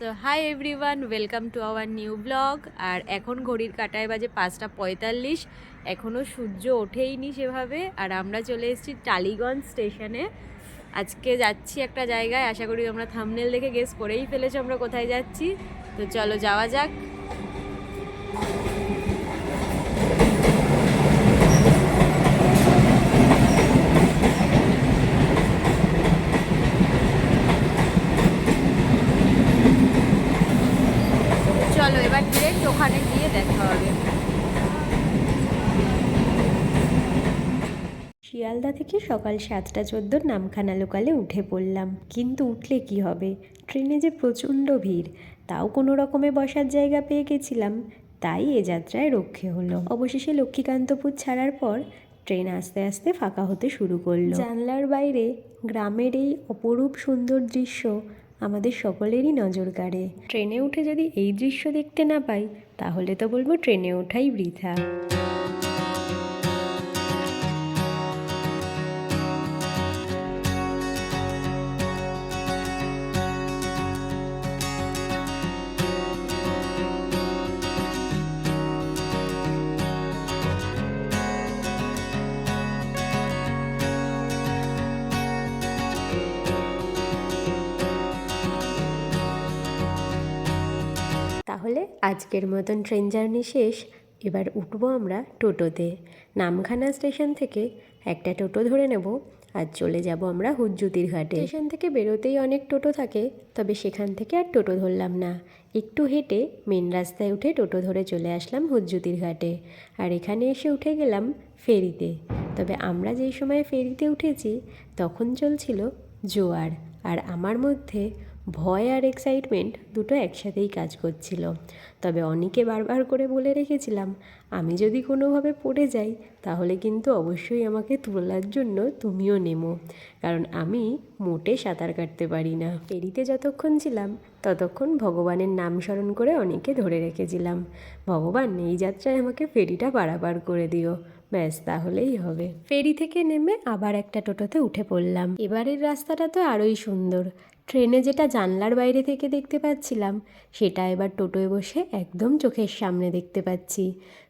So hi everyone, welcome to our new blog. আর এখন ঘড়ির কাঁটায় বাজে 5:45। এখনও সূর্য ওঠেইনি সেভাবে। আর আমরা চলে এসেছি টালিগঞ্জ স্টেশনে। আজকে যাচ্ছি একটা জায়গায়, আশা করি আমরা থাম্বনেল দেখে গেস করেই ফেলেছি আমরা কোথায় যাচ্ছি। তো চলো যাওয়া যাক। চলো এবার ডিরেক্ট ওখানে গিয়ে দেখা হবে। শিয়ালদা থেকে সকাল 7:14 নামখানা লোকালে উঠে পড়লাম, কিন্তু উঠলে কি হবে, ট্রেনে যে প্রচণ্ড ভিড়। তাও কোনো রকমে বসার জায়গা পেয়ে গেছিলাম, তাই এ যাত্রায় রক্ষে হলো। অবশেষে লক্ষ্মীকান্তপুর ছাড়ার পর ট্রেন আস্তে আস্তে ফাঁকা হতে শুরু করলো। জানলার বাইরে গ্রামের এই অপরূপ সুন্দর দৃশ্য আমাদের সকলেরই নজর কাড়ে। ট্রেনে উঠে যদি এই দৃশ্য দেখতে না পাই, তাহলে তো বলবো ট্রেনে ওঠাই বৃথা। তাহলে আজকের মতন ট্রেন জার্নি শেষ। এবার উঠবো আমরা টোটোতে। নামখানা স্টেশন থেকে একটা টোটো ধরে নেব আর চলে যাব আমরা হুজ্জুতির ঘাটে। স্টেশন থেকে বেরোতেই অনেক টোটো থাকে, তবে সেখান থেকে আর টোটো ধরলাম না। একটু হেঁটে মেন রাস্তায় উঠে টোটো ধরে চলে আসলাম হুজ্জুতির ঘাটে। আর এখানে এসে উঠে গেলাম ফেরিতে। তবে আমরা যেই সময় ফেরিতে উঠেছি তখন চলছিল জোয়ার, আর আমার মধ্যে ভয় আর এক্সাইটমেন্ট দুটো একসাথেই কাজ করছিল। তবে অনেকে বারবার করে বলে রেখেছিলাম, আমি যদি কোনোভাবে পড়ে যাই তাহলে কিন্তু অবশ্যই আমাকে তোলার জন্য তুমিও নেমো, কারণ আমি মোটে সাঁতার কাটতে পারি না। ফেরিতে যতক্ষণ ছিলাম ততক্ষণ ভগবানের নাম স্মরণ করে অনেকে ধরে রেখেছিলাম, ভগবান এই যাত্রায় আমাকে ফেরিটা পারাপার করে দিও, ব্যাস তাহলেই হবে। ফেরি থেকে নেমে আবার একটা টোটোতে উঠে পড়লাম। এবারের রাস্তাটা তো আরোই সুন্দর। ট্রেনে যেটা জানলার বাইরে থেকে দেখতে পাচ্ছিলাম, সেটা এবার টোটোয় বসে একদম চোখের সামনে দেখতে পাচ্ছি।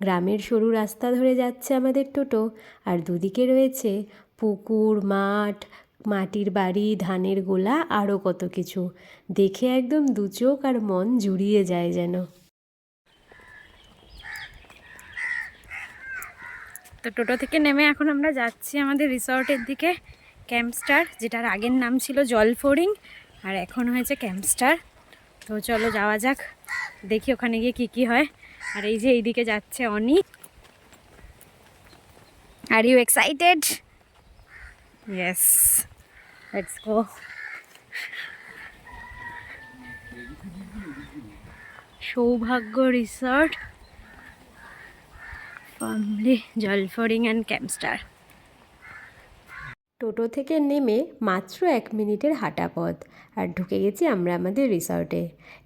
গ্রামের সরু রাস্তা ধরে যাচ্ছে আমাদের টোটো, আর দুদিকে রয়েছে পুকুর, মাঠ, মাটির বাড়ি, ধানের গোলা, আরও কত কিছু। দেখে একদম দু চোখ আর মন জুড়িয়ে যায় যেন। তো টোটো থেকে নেমে এখন আমরা যাচ্ছি আমাদের রিসর্টের দিকে, ক্যাম্পস্টার, যেটার আগের নাম ছিল জলফড়িং আর এখন হয়েছে ক্যাম্পস্টার। তো চলো যাওয়া যাক, দেখি ওখানে গিয়ে কি কি হয়। আর এই যে এইদিকে যাচ্ছে Ani. Are you excited? Yes, let's go. Saubhagya resort, Farmly, জলফড়িং অ্যান্ড ক্যাম্পস্টার। টোটো থেকে নেমে মাত্র 1 মিনিটের হাঁটা পথ, আর ঢুকে গেছি আমরা আমাদের রিসর্টে।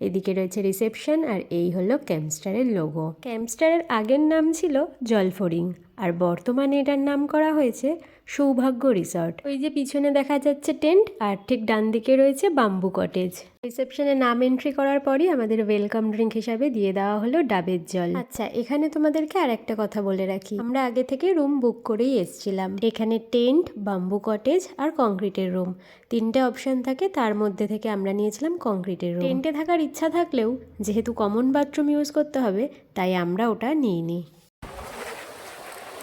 এদিকে রয়েছে রিসেপশন, আর এই হলো ক্যাম্পস্টারের লোগো। ক্যাম্পস্টারের আগের নাম ছিল জলফড়িং, আর বর্তমানে এটার নাম করা হয়েছে সৌভাগ্য রিসর্ট। ওই যে পিছনে দেখা যাচ্ছে টেন্ট, আর ঠিক ডান দিকে রয়েছে বাম্বু কটেজ। রিসেপশনে নাম এন্ট্রি করার পরই আমাদের ওয়েলকাম ড্রিঙ্ক হিসাবে দিয়ে দেওয়া হলো ডাবের জল। আচ্ছা, এখানে তোমাদেরকে আর একটা কথা বলে রাখি, আমরা আগে থেকে রুম বুক করেই এসেছিলাম। এখানে টেন্ট, বাম্বু কটেজ আর কংক্রিটের রুম, তিনটে অপশন থাকে, তার মধ্যে থেকে আমরা নিয়েছিলাম কংক্রিটের রুম। টেন্টে থাকার ইচ্ছা থাকলেও যেহেতু কমন বাথরুম ইউজ করতে হবে, তাই আমরা ওটা নিইনি।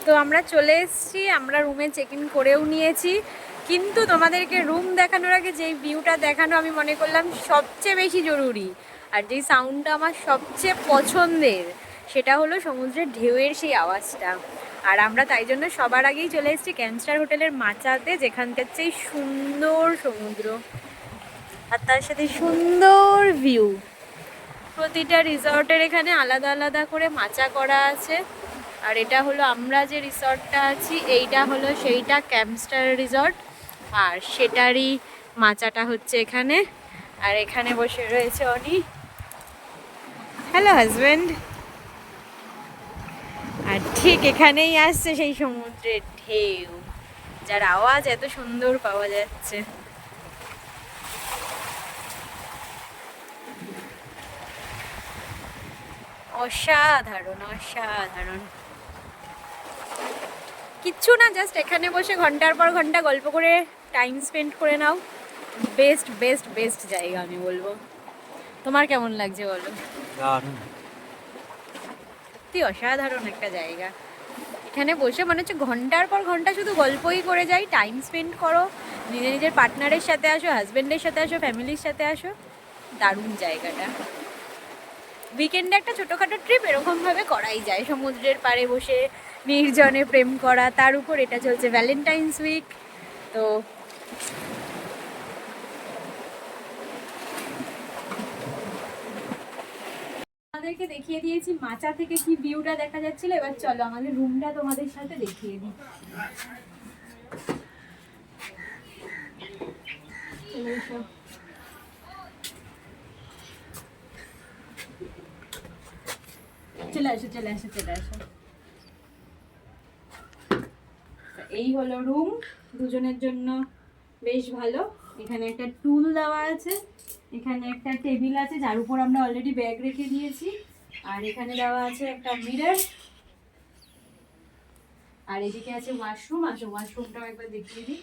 তো আমরা চলে এসেছি, আমরা রুমে চেক ইন করেও নিয়েছি, কিন্তু তোমাদেরকে রুম দেখানোর আগে যেই ভিউটা দেখানো আমি মনে করলাম সবচেয়ে বেশি জরুরি, আর যেই সাউন্ডটা আমার সবচেয়ে পছন্দের, সেটা হলো সমুদ্রের ঢেউয়ের সেই আওয়াজটা। আর আমরা তাই জন্য সবার আগেই চলে এসেছি ক্যাম্পস্টার হোটেলের মাচাতে, যেখান থেকে সুন্দর সমুদ্র আর তার সাথে সুন্দর ভিউ। প্রতিটা রিসর্টের এখানে আলাদা আলাদা করে মাচা করা আছে, আর এটা হলো আমরা যে রিসর্টটা আছি, এইটা হলো সেইটা ক্যাম্পস্টার রিসর্ট, আর সেটারই মাচাটা হচ্ছে এখানে। আর এখানে বসে রয়েছে অনি, হ্যালো হাজব্যান্ড। আর ঠিক এখানেই আসছে সেই সমুদ্রের ঢেউ, যার আওয়াজ এত সুন্দর পাওয়া যাচ্ছে। অসাধারণ অসাধারণ। কিচ্ছু না, জাস্ট এখানে বসে ঘন্টার পর ঘন্টা গল্প করে টাইম স্পেন্ড করে নাও। বেস্ট বেস্ট বেস্ট জায়গা আমি বলবো। তোমার কেমন লাগছে বলো? সত্যি অসাধারণ একটা জায়গা। এখানে বসে মনে হচ্ছে ঘন্টার পর ঘন্টা শুধু গল্পই করে যাই, টাইম স্পেন্ড করো, নিজের নিজের পার্টনারের সাথে আসো, হাজব্যান্ডের সাথে আসো, ফ্যামিলির সাথে আসো। দারুণ জায়গাটা। উইকেন্ডে একটা ছোটোখাটো ট্রিপ এরকমভাবে করাই যায়, সমুদ্রের পাড়ে বসে নির্জনে প্রেম করা। তার উপর এটা চলছে ভ্যালেন্টাইন্স উইক, তো আমাদেরকে দেখিয়ে দিয়েছি মাচা থেকে কি ভিউটা দেখা যাচ্ছিল। এবার চলো আমাদের রুমটা তোমাদের সাথে দেখিয়ে দিই। চলে এসো। চলে আসো চলে আসো চলে আসো। এই হলো রুম, দুজনের জন্য বেশ ভালো। এখানে একটা টুল দেওয়া আছে, এখানে একটা টেবিল আছে যার উপর আমরা অলরেডি ব্যাগ রেখে দিয়েছি, আর এখানে দেওয়া আছে একটা মিরর, আর এদিকে আছে ওয়াশরুম। আসো ওয়াশরুমটাও একবার দেখিয়ে দিই।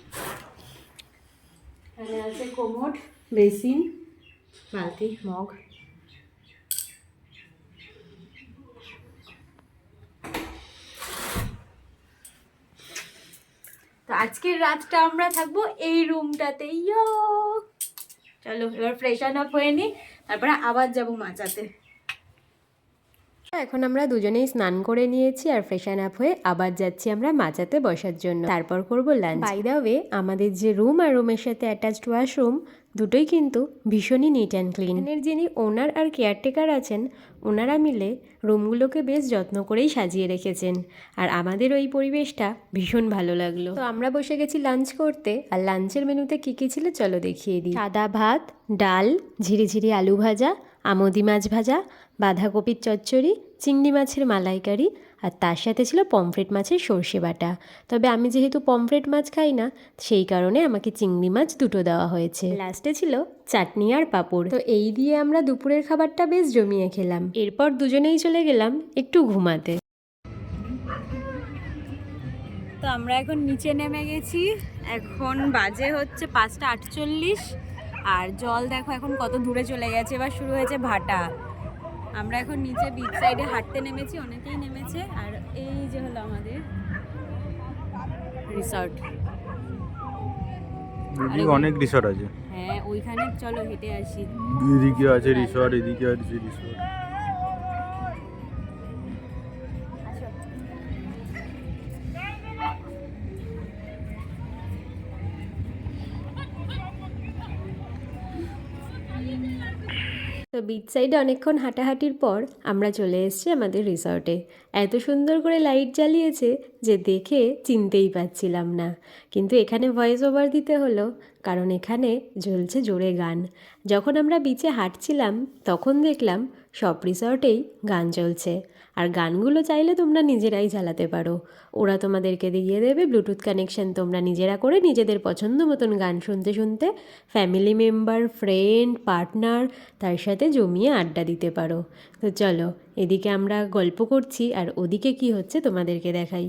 এখানে আছে কোমোড, বেসিন, বালতি, মগ। তো আজকের রাতটা আমরা থাকবো এই রুমটাতে। চলো এবার ফ্রেশ আপ হয়ে নি, তারপরে আবার যাবো মাচাতে। এখন আমরা দুজনেই স্নান করে নিয়েছি আর ফ্রেশ আপ হয়ে আবার যাচ্ছি আমরা মাচাতে বসার জন্য, তারপর করবো লাঞ্চ। বাই দ্য ওয়ে, আমাদের যে রুম আর রুমের সাথে অ্যাটাচড ওয়াশরুম দুটোই কিন্তু ভীষণই নিট অ্যান্ড ক্লিন। এর যিনি ওনার আর কেয়ারটেকার আছেন, ওনারা মিলে রুমগুলোকে বেশ যত্ন করেই সাজিয়ে রেখেছেন, আর আমাদের ওই পরিবেশটা ভীষণ ভালো লাগলো। তো আমরা বসে গেছি লাঞ্চ করতে, আর লাঞ্চের মেনুতে কী কী ছিল চলো দেখিয়ে দিই। সাদা ভাত, ডাল, ঝিরিঝিরি আলু ভাজা, আমোদি মাছ ভাজা, বাঁধাকপির চচ্চড়ি, চিংড়ি মাছের মালাইকারি, আর তার সাথে ছিল পমফ্রেট মাছের সর্ষে বাটা। তবে আমি যেহেতু পমফ্রেট মাছ খাই না, সেই কারণে আমাকে চিংড়ি মাছ দুটো দেওয়া হয়েছে। লাস্টে ছিল চাটনি আর পাঁপড়। তো এই দিয়ে আমরা দুপুরের খাবারটা বেশ জমিয়ে খেলাম। এরপর দুজনেই চলে গেলাম একটু ঘুমাতে। তো আমরা এখন নিচে নেমে গেছি, এখন বাজে হচ্ছে 5:48, আর জল দেখো এখন কত দূরে চলে গেছে। এবার শুরু হয়েছে ভাটা। আমরা এখন নিচে বিচ সাইডে হাঁটতে নেমেছি, অনেকেই নেমেছে। আর এই যে হলো আমাদের রিসর্ট। অনেক রিসর্ট আছে। হ্যাঁ, ওইখানে চলো হেঁটে আসি। এদিকে আছে রিসর্ট, এদিকে আছে রিসর্ট। তো বিচ সাইডে অনেকক্ষণ হাঁটাহাঁটির পর আমরা চলে এসেছি আমাদের রিসর্টে। এত সুন্দর করে লাইট জ্বালিয়েছে যে দেখে চিনতেই পারছিলাম না, কিন্তু এখানে ভয়েস ওভার দিতে হলো কারণ এখানে জ্বলছে জোরে গান। যখন আমরা বিচে হাঁটছিলাম তখন দেখলাম সব রিসর্টেই গান চলছে, আর গানগুলো চাইলে তোমরা নিজেরাই চালাতে পারো। ওরা তোমাদেরকে দিয়ে দেবে ব্লুটুথ কানেকশন, তোমরা নিজেরা করে নিজেদের পছন্দ মতন গান শুনতে শুনতে ফ্যামিলি মেম্বার, ফ্রেন্ড, পার্টনার তার সাথে জমিয়ে আড্ডা দিতে পারো। তো চলো এদিকে আমরা গল্প করছি আর ওদিকে কি হচ্ছে তোমাদেরকে দেখাই।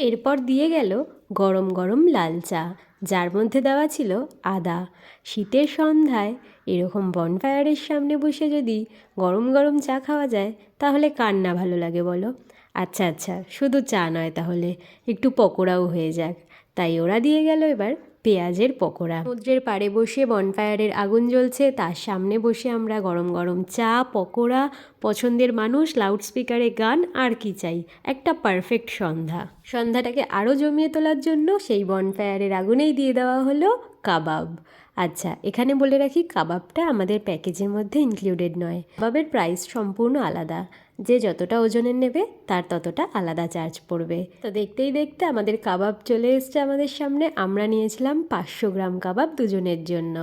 এরপর দিয়ে গেল গরম গরম লাল চা, যার মধ্যে দেওয়া ছিল আদা। শীতের সন্ধ্যায় এরকম বনফায়ারের সামনে বসে যদি গরম গরম চা খাওয়া যায় তাহলে কার না ভালো লাগে বলো। আচ্ছা আচ্ছা, শুধু চা নয়, তাহলে একটু পকোড়াও হয়ে যাক। তাই ওরা দিয়ে গেল এবার পেঁয়াজের পকোড়া। সমুদ্রের পাড়ে বসে বনফায়ারের আগুন জ্বলছে, তার সামনে বসে আমরা গরম গরম চা, পকোড়া, পছন্দের মানুষ, লাউডস্পিকারে গান, আর কি চাই, একটা পারফেক্ট সন্ধ্যা। সন্ধ্যাটাকে আরও জমিয়ে তোলার জন্য সেই বনফায়ারের আগুনেই দিয়ে দেওয়া হলো কাবাব। আচ্ছা, এখানে বলে রাখি কাবাবটা আমাদের প্যাকেজের মধ্যে ইনক্লুডেড নয়, কাবাবের প্রাইস সম্পূর্ণ আলাদা। যে যতটা ওজনের নেবে তার ততটা আলাদা চার্জ পড়বে। তো দেখতেই দেখতে আমাদের কাবাব চলে এসছে আমাদের সামনে। আমরা নিয়েছিলাম 500 গ্রাম কাবাব দুজনের জন্য,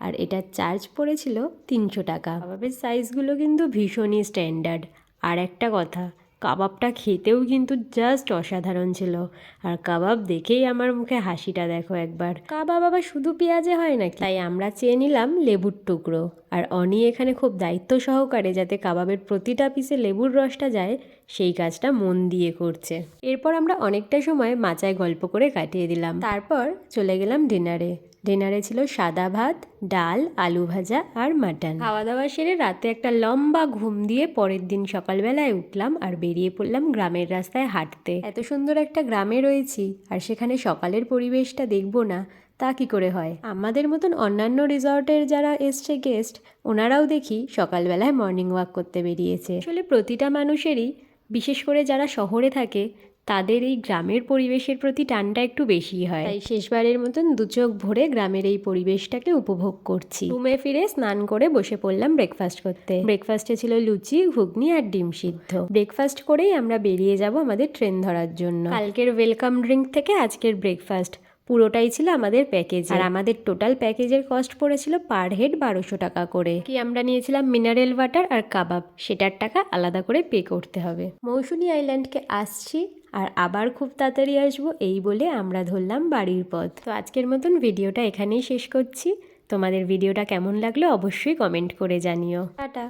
আর এটার চার্জ পড়েছিল 300 টাকা। কাবাবের সাইজগুলো কিন্তু ভীষণই স্ট্যান্ডার্ড। আর একটা কথা, কাবাবটা খেতেও কিন্তু জাস্ট অসাধারণ ছিল। আর কাবাব দেখেই আমার মুখে হাসিটা দেখো একবার। কাবাব আবার শুধু পেঁয়াজে হয় নাকি? তাই আমরা চেয়ে নিলাম লেবুর টুকরো। আর অনি এখানে খুব দায়িত্ব সহকারে যাতে কাবাবের প্রতিটা পিসে লেবুর রসটা যায় সেই কাজটা মন দিয়ে করছে। এরপর আমরা অনেকটা সময় মাচায় গল্প করে কাটিয়ে দিলাম। তারপর চলে গেলাম ডিনারে। ডিনারে ছিল সাদা ভাত, ডাল, আলু ভাজা আর মাটন। খাওয়া দাওয়া সেরে রাতে একটা লম্বা ঘুম দিয়ে পরের দিন সকালবেলায় উঠলাম আর বেরিয়ে পড়লাম গ্রামের রাস্তায় হাঁটতে। এত সুন্দর একটা গ্রামে রয়েছি আর সেখানে সকালের পরিবেশটা দেখবো না তা কি করে হয়? আমাদের মতন অন্যান্য রিসর্টের যারা এসছে গেস্ট, ওনারাও দেখি সকালবেলায় মর্নিং ওয়াক করতে বেরিয়েছে। আসলে প্রতিটা মানুষেরই, বিশেষ করে যারা শহরে থাকে, তাদের এই গ্রামের পরিবেশের প্রতি টানটা একটু বেশি হয়। তাই শেষবারের মতন দু চোখ ভরে গ্রামের এই পরিবেশটাকে উপভোগ করছি। রুমে ফিরে স্নান করে বসে পড়লাম ব্রেকফাস্ট করতে। ব্রেকফাস্টে ছিল লুচি, ঘুগনি আর ডিম সিদ্ধ। ব্রেকফাস্ট করেই আমরা বেরিয়ে যাব আমাদের ট্রেন ধরার জন্য। কালকের ওয়েলকাম ড্রিঙ্ক থেকে আজকের ব্রেকফাস্ট পুরোটাই ছিল আমাদের প্যাকেজ। আর আমাদের টোটাল প্যাকেজের কস্ট পড়েছিল পার হেড 1200 টাকা করে। কি আমরা নিয়েছিলাম মিনারেল ওয়াটার আর কাবাব, সেটার টাকা আলাদা করে পে করতে হবে। মৌসুনী আইল্যান্ডকে আসছি আর আবার খুব তাড়াতাড়ি আসবো এই বলে আমরা ধরলাম বাড়ির পথ। তো আজকের মতন ভিডিওটা এখানেই শেষ করছি। তোমাদের ভিডিওটা কেমন লাগলো অবশ্যই কমেন্ট করে জানিও। টাটা।